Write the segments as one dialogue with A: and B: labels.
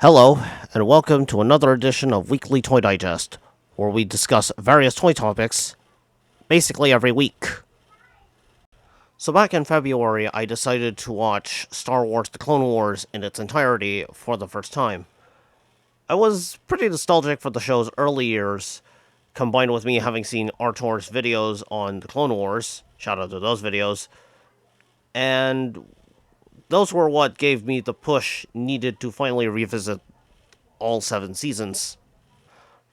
A: Hello, and welcome to another edition of Weekly Toy Digest, where we discuss various toy topics basically every week. So, back in February, I decided to watch Star Wars The Clone Wars in its entirety for the first time. I was pretty nostalgic for the show's early years, combined with me having seen Artor's videos on The Clone Wars. Shout out to those videos. And those were what gave me the push needed to finally revisit all 7 seasons.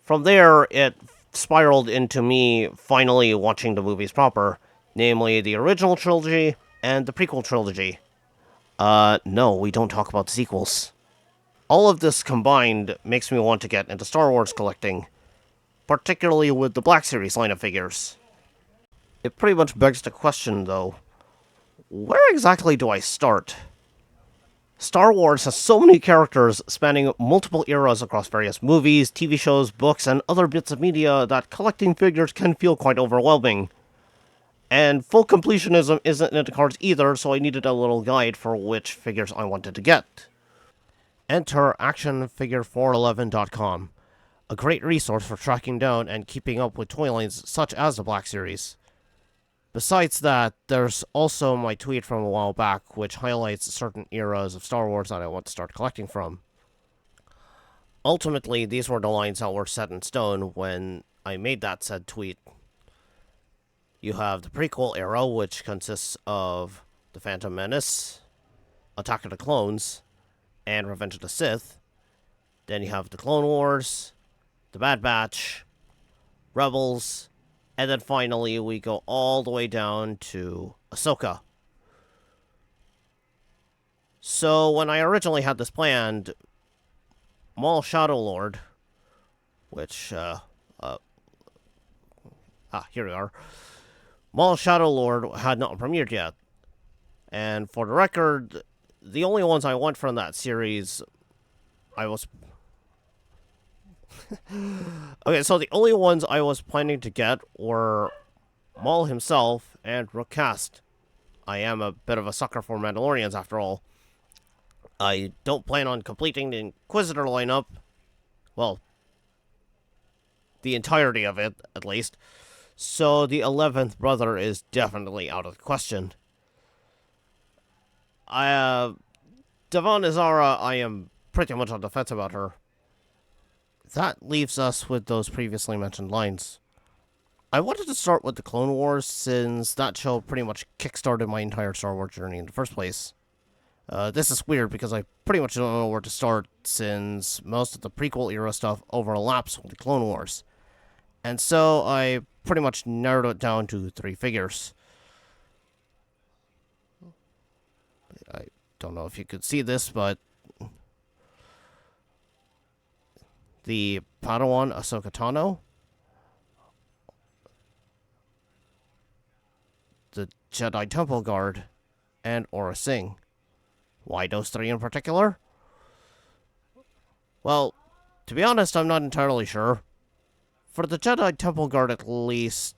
A: From there, it spiraled into me finally watching the movies proper, namely the original trilogy and the prequel trilogy. No, we don't talk about sequels. All of this combined makes me want to get into Star Wars collecting, particularly with the Black Series line of figures. It pretty much begs the question, though, where exactly do I start? Star Wars has so many characters spanning multiple eras across various movies, TV shows, books, and other bits of media that collecting figures can feel quite overwhelming. And full completionism isn't in the cards either, so I needed a little guide for which figures I wanted to get. Enter actionfigure411.com, a great resource for tracking down and keeping up with toy lines such as the Black Series. Besides that, there's also my tweet from a while back, which highlights certain eras of Star Wars that I want to start collecting from. Ultimately, these were the lines that were set in stone when I made that said tweet. You have the prequel era, which consists of The Phantom Menace, Attack of the Clones, and Revenge of the Sith. Then you have the Clone Wars, The Bad Batch, Rebels, and then finally, we go all the way down to Ahsoka. So, when I originally had this planned, Maul Shadow Lord, which, here we are. Maul Shadow Lord had not premiered yet. And for the record, the only ones I want from that series, I was okay, so the only ones I was planning to get were Maul himself and Rookcast. I am a bit of a sucker for Mandalorians, after all. I don't plan on completing the Inquisitor lineup. Well, the entirety of it, at least. So the 11th brother is definitely out of the question. Devon Azara, I am pretty much on the fence about her. That leaves us with those previously mentioned lines. I wanted to start with the Clone Wars since that show pretty much kickstarted my entire Star Wars journey in the first place. This is weird because I pretty much don't know where to start since most of the prequel era stuff overlaps with the Clone Wars. And so I pretty much narrowed it down to 3 figures. I don't know if you could see this, but the Padawan Ahsoka Tano, the Jedi Temple Guard, and Aura Singh. Why those 3 in particular? Well, to be honest, I'm not entirely sure. For the Jedi Temple Guard, at least,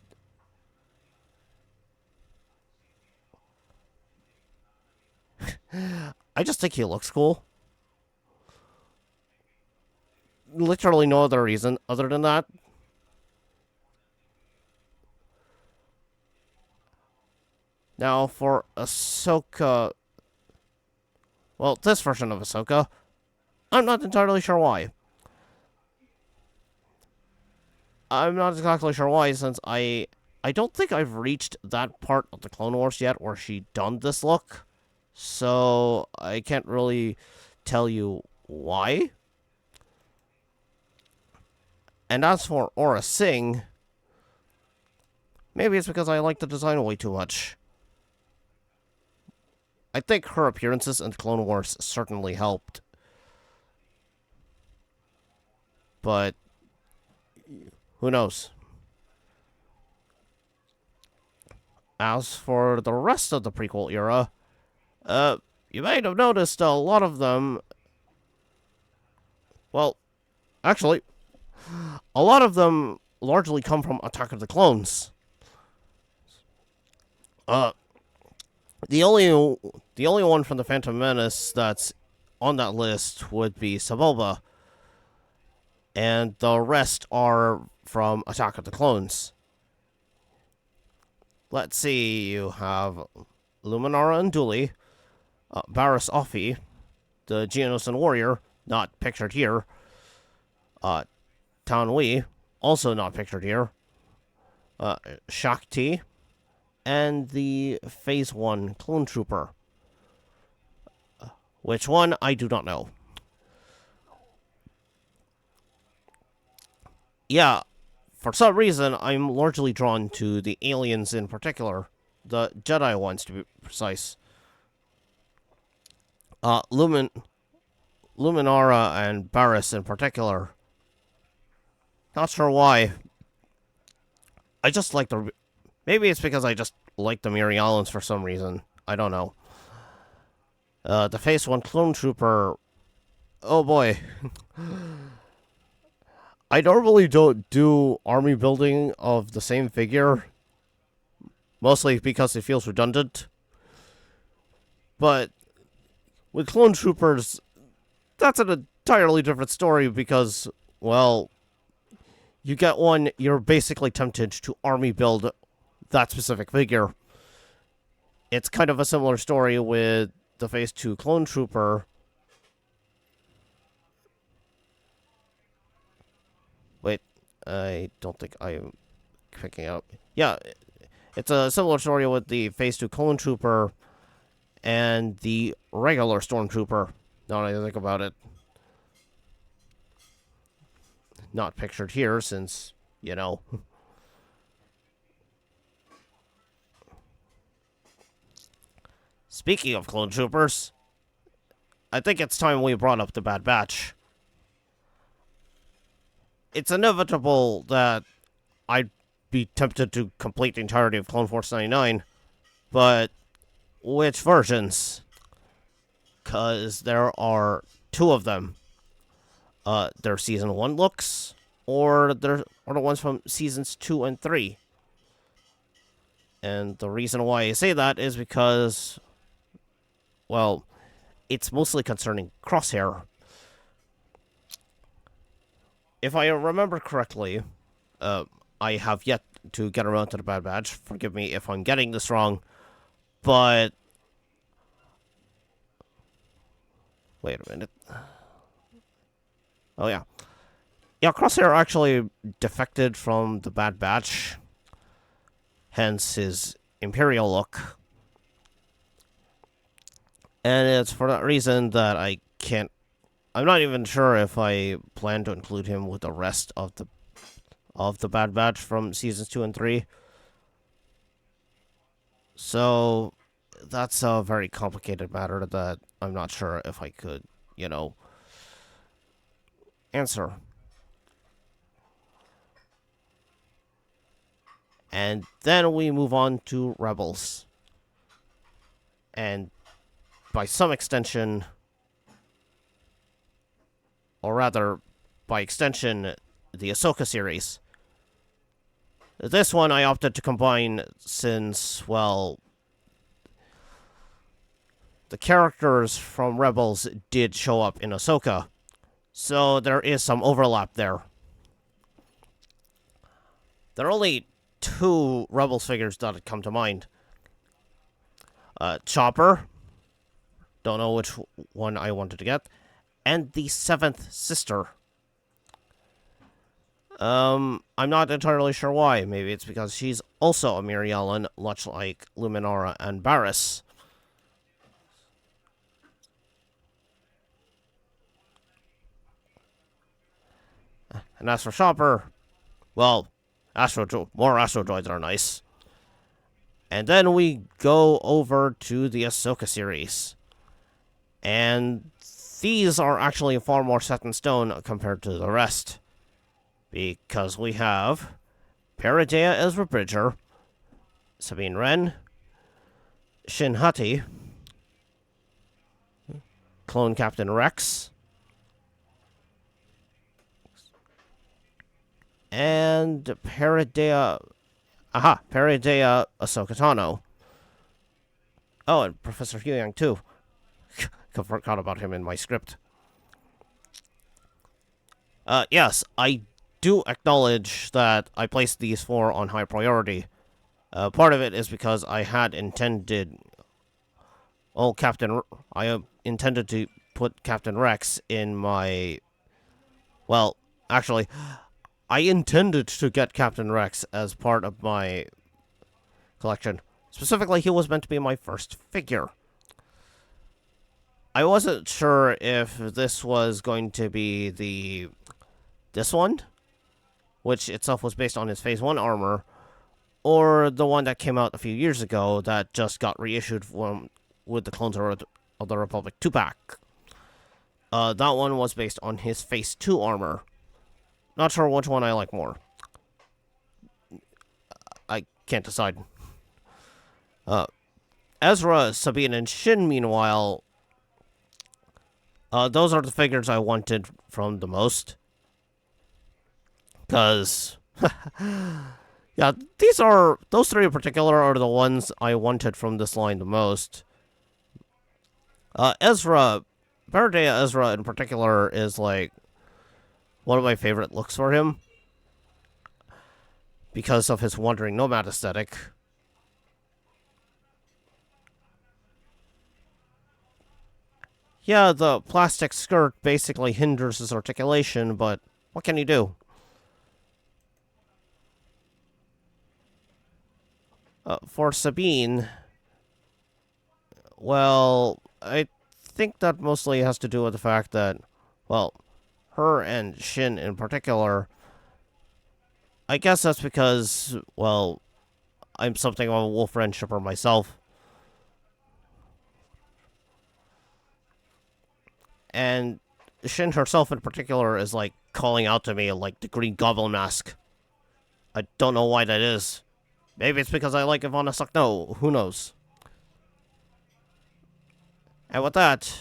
A: I just think he looks cool. Literally no other reason other than that. Now, for Ahsoka, well, this version of Ahsoka, I'm not entirely sure why. I'm not exactly sure why, since I don't think I've reached that part of the Clone Wars yet where she done this look. So I can't really tell you why. And as for Aura Singh, maybe it's because I like the design way too much. I think her appearances in Clone Wars certainly helped. But who knows? As for the rest of the prequel era, you might have noticed a lot of them. Well, actually, a lot of them largely come from Attack of the Clones. Uh, the only one from the Phantom Menace that's on that list would be Sebulba, and the rest are from Attack of the Clones. Let's see, you have Luminara and Unduli, Barriss Offee, the Geonosian warrior, not pictured here, Taun We, also not pictured here, Shaak Ti, and the Phase 1 clone trooper. Which one, I do not know. Yeah, for some reason, I'm largely drawn to the aliens in particular. The Jedi ones, to be precise. Luminara and Barriss in particular. Not sure why. I just like the... Maybe it's because I just like the Mirialans for some reason. I don't know. The Phase 1 clone trooper... Oh boy. I normally don't do army building of the same figure. Mostly because it feels redundant. But with clone troopers, that's an entirely different story because, well, you get one, you're basically tempted to army build that specific figure. It's kind of a similar story with the Phase 2 clone trooper. Wait, I don't think I'm picking up. Yeah, it's a similar story with the Phase 2 clone trooper and the regular stormtrooper. Now that I think about it. Not pictured here since, you know. Speaking of clone troopers, I think it's time we brought up the Bad Batch. It's inevitable that I'd be tempted to complete the entirety of Clone Force 99, but which versions? Because there are two of them. They're Season 1 looks, or they're the ones from Seasons 2 and 3. And the reason why I say that is because, well, it's mostly concerning Crosshair. If I remember correctly, I have yet to get around to the Bad Batch. Forgive me if I'm getting this wrong, but... Wait a minute. Oh, yeah. Yeah, Crosshair actually defected from the Bad Batch, hence his Imperial look. And it's for that reason that I can't... I'm not even sure if I plan to include him with the rest of the Bad Batch from Seasons 2 and 3. So, that's a very complicated matter that I'm not sure if I could, you know, answer. And then we move on to Rebels. And by some extension, or rather, by extension, the Ahsoka series. This one I opted to combine since, well, the characters from Rebels did show up in Ahsoka. So there is some overlap there. There are only two Rebels figures that come to mind. Chopper. Don't know which one I wanted to get. And the Seventh Sister. I'm not entirely sure why. Maybe it's because she's also a Mirialan, much like Luminara and Barriss. And as for Chopper, well, more Astro Droids are nice. And then we go over to the Ahsoka series. And these are actually far more set in stone compared to the rest. Because we have Peridea Ezra Bridger, Sabine Wren, Shin Hati, Clone Captain Rex, and Peridea Ahsoka Tano. Oh, and Professor Huyang too. I forgot about him in my script. Yes, I do acknowledge that I placed these 4 on high priority. Part of it is because I had intended... Oh, I intended to put Captain Rex in my... Well, actually, I intended to get Captain Rex as part of my collection. Specifically, he was meant to be my first figure. I wasn't sure if this was going to be this one, which itself was based on his Phase 1 armor, or the one that came out a few years ago that just got reissued with the Clones of the Republic 2-pack. That one was based on his Phase 2 armor. Not sure which one I like more. I can't decide. Ezra, Sabine, and Shin, meanwhile, those are the figures I wanted from the most. Because, yeah, those 3 in particular are the ones I wanted from this line the most. Ezra, Baradea Ezra in particular is, like, one of my favorite looks for him. Because of his wandering nomad aesthetic. Yeah, the plastic skirt basically hinders his articulation, but what can you do? For Sabine, well, I think that mostly has to do with the fact that, well, her and Shin in particular, I guess that's because, well, I'm something of a Wolfren shipper myself. And Shin herself in particular is, like, calling out to me like the Green Goblin mask. I don't know why that is. Maybe it's because I like Ivana Sakno. Who knows? And with that,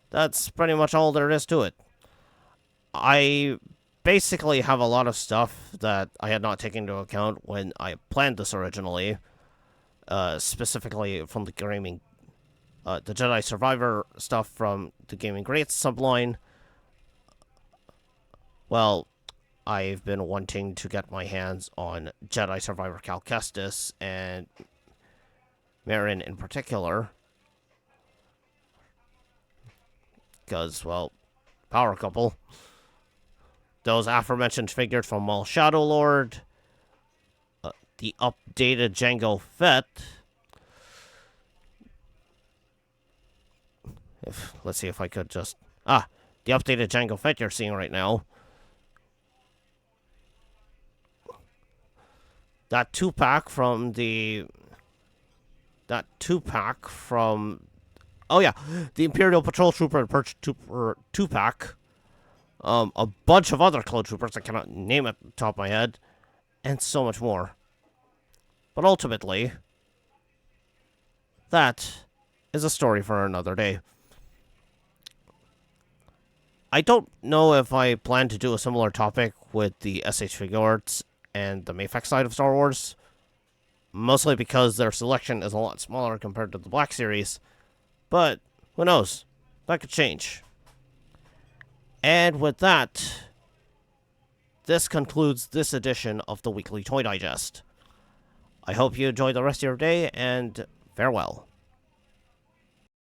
A: that's pretty much all there is to it. I basically have a lot of stuff that I had not taken into account when I planned this originally. Specifically from the Jedi Survivor stuff from the Gaming Greats subline. Well, I've been wanting to get my hands on Jedi Survivor Cal Kestis and Merrin in particular. Because, well, power couple. Those aforementioned figures from Maul Shadow Lord. The updated Jango Fett. Let's see if I could just... the updated Jango Fett you're seeing right now. That 2-pack from oh yeah, the Imperial Patrol Trooper and Perch Trooper 2-pack. A bunch of other clone troopers I cannot name at the top of my head. And so much more. But ultimately, that is a story for another day. I don't know if I plan to do a similar topic with the SH Figuarts and the Mafex side of Star Wars. Mostly because their selection is a lot smaller compared to the Black Series. But, who knows? That could change. And with that, this concludes this edition of the Weekly Toy Digest. I hope you enjoy the rest of your day, and farewell.